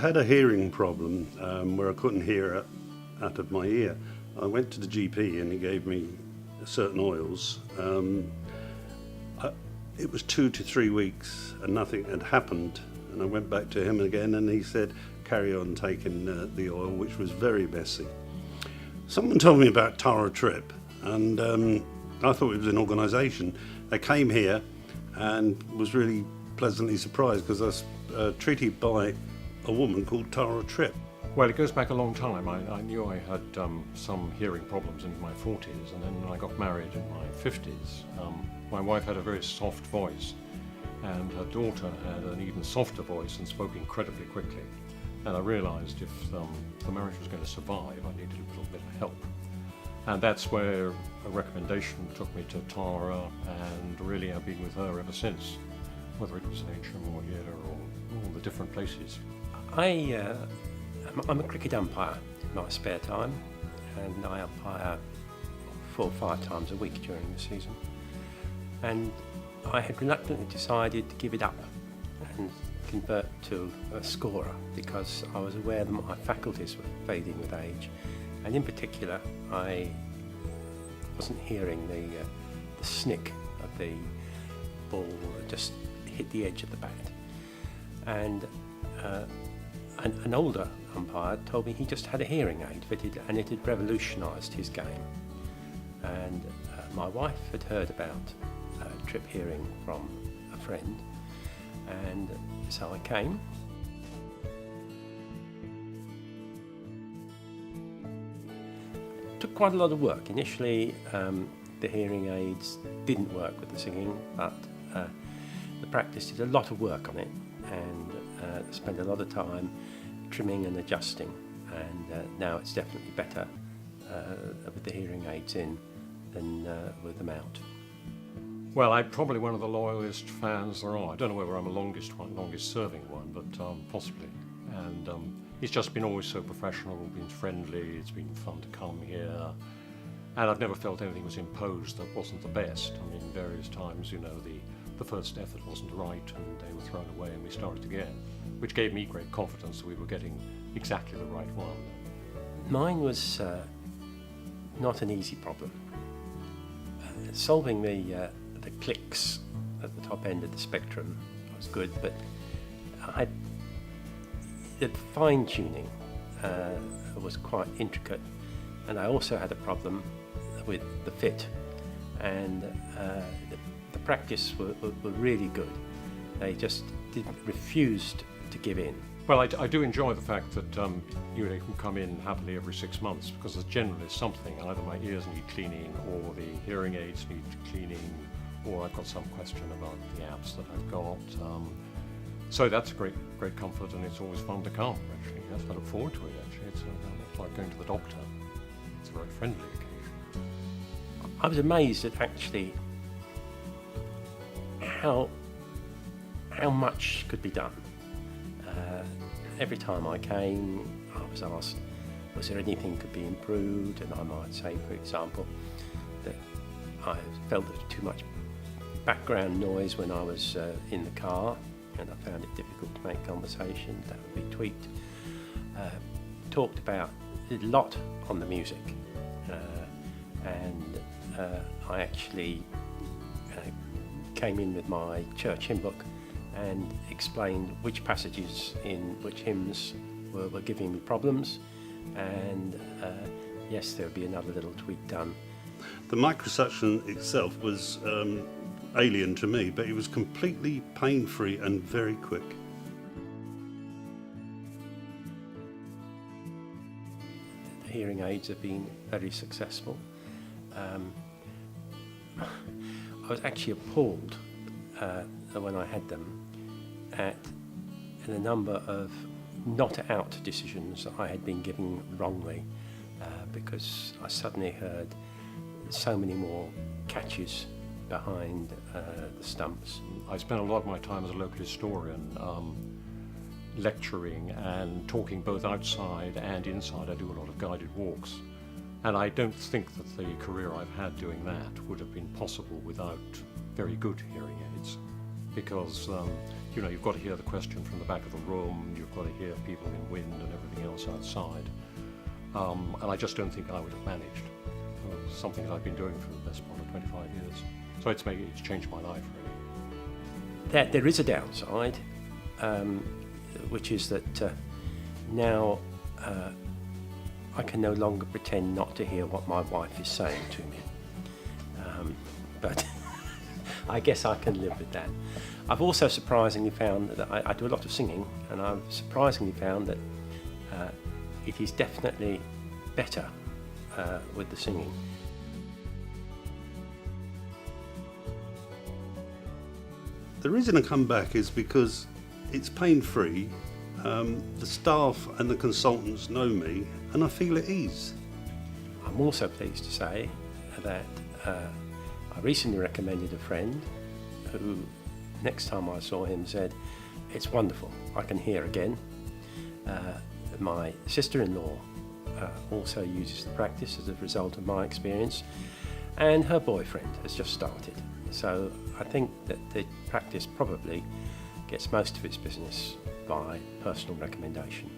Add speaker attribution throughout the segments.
Speaker 1: had a hearing problem where I couldn't hear out of my ear. I went to the GP and he gave me certain oils. It was 2 to 3 weeks and nothing had happened. And I went back to him again and he said, carry on taking the oil, which was very messy. Someone told me about Tara Tripp, and I thought it was an organisation. They came here and was really pleasantly surprised because I was treated by a woman called Tara Tripp.
Speaker 2: Well, it goes back a long time. I knew I had some hearing problems in my 40s, and then I got married in my 50s. My wife had a very soft voice, and her daughter had an even softer voice and spoke incredibly quickly. And I realised if the marriage was going to survive, I needed a little bit of help. And that's where a recommendation took me to Tara, and really I've been with her ever since, whether it was in Ancient or here or all the different places.
Speaker 3: I'm a cricket umpire in my spare time, and I umpire 4 or 5 times a week during the season. And I had reluctantly decided to give it up and convert to a scorer because I was aware that my faculties were fading with age, and in particular I wasn't hearing the snick of the ball that just hit the edge of the bat. And an older umpire told me he just had a hearing aid fitted and it had revolutionised his game. And my wife had heard about Tripp Hearing from a friend, and so I came. It took quite a lot of work. Initially the hearing aids didn't work with the singing, but the practice did a lot of work on it, and spent a lot of time trimming and adjusting, and now it's definitely better with the hearing aids in than with them out.
Speaker 2: Well, I'm probably one of the loyalist fans there are. I don't know whether I'm a longest serving one, but possibly. And he's just been always so professional, been friendly, it's been fun to come here. And I've never felt anything was imposed that wasn't the best. I mean, various times, you know, the first effort wasn't right and they were thrown away and we started again, which gave me great confidence that we were getting exactly the right one.
Speaker 3: Mine was not an easy problem. Solving the clicks at the top end of the spectrum was good, but the fine-tuning was quite intricate, and I also had a problem with the fit, and the practice were really good. They just refused to give in.
Speaker 2: Well, I do enjoy the fact that you can come in happily every 6 months, because there's generally something. Either my ears need cleaning, or the hearing aids need cleaning, or I've got some question about the apps that I've got. So that's a great comfort, and it's always fun to come, actually. Yes, I look forward to it, actually. It's like going to the doctor. It's a very friendly occasion.
Speaker 3: I was amazed at actually how much could be done. Every time I came, I was asked, was there anything could be improved? And I might say, for example, that I felt there was too much background noise when I was in the car, and I found it difficult to make conversation. That would be tweaked. Talked about a lot on the music, and I actually came in with my church hymn book and explained which passages in which hymns were giving me problems, and yes, there would be another little tweak done.
Speaker 1: The microsuction itself was alien to me, but it was completely pain-free and very quick.
Speaker 3: The hearing aids have been very successful. I was actually appalled when I had them at the number of not out decisions that I had been given wrongly, because I suddenly heard so many more catches behind the stumps.
Speaker 2: I spent a lot of my time as a local historian lecturing and talking both outside and inside. I do a lot of guided walks, and I don't think that the career I've had doing that would have been possible without very good hearing aids, because you've got to hear the question from the back of the room, you've got to hear people in wind and everything else outside. And I just don't think I would have managed. Something that I've been doing for the best part of 25 years. So it's changed my life, really.
Speaker 3: There is a downside, which is that now I can no longer pretend not to hear what my wife is saying to me. But I guess I can live with that. I've also surprisingly found that I do a lot of singing, and I've surprisingly found that it is definitely better with the singing.
Speaker 1: The reason I come back is because it's pain-free, the staff and the consultants know me, and I feel at ease.
Speaker 3: I'm also pleased to say that I recently recommended a friend who, next time I saw him, said, "It's wonderful, I can hear again." My sister-in-law also uses the practice as a result of my experience, and her boyfriend has just started. So I think that the practice probably gets most of its business by personal recommendation.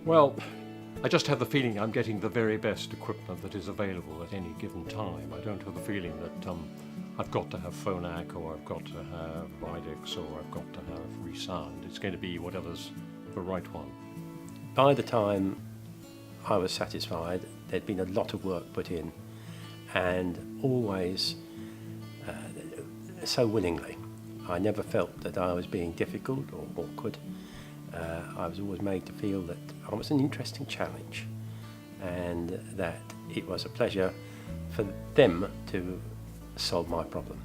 Speaker 2: Well, I just have the feeling I'm getting the very best equipment that is available at any given time. I don't have the feeling that I've got to have Phonak, or I've got to have Vidix, or I've got to have Resound. It's going to be whatever's the right one.
Speaker 3: By the time I was satisfied, there'd been a lot of work put in, and always so willingly. I never felt that I was being difficult or awkward. I was always made to feel that I was an interesting challenge, and that it was a pleasure for them to solve my problem.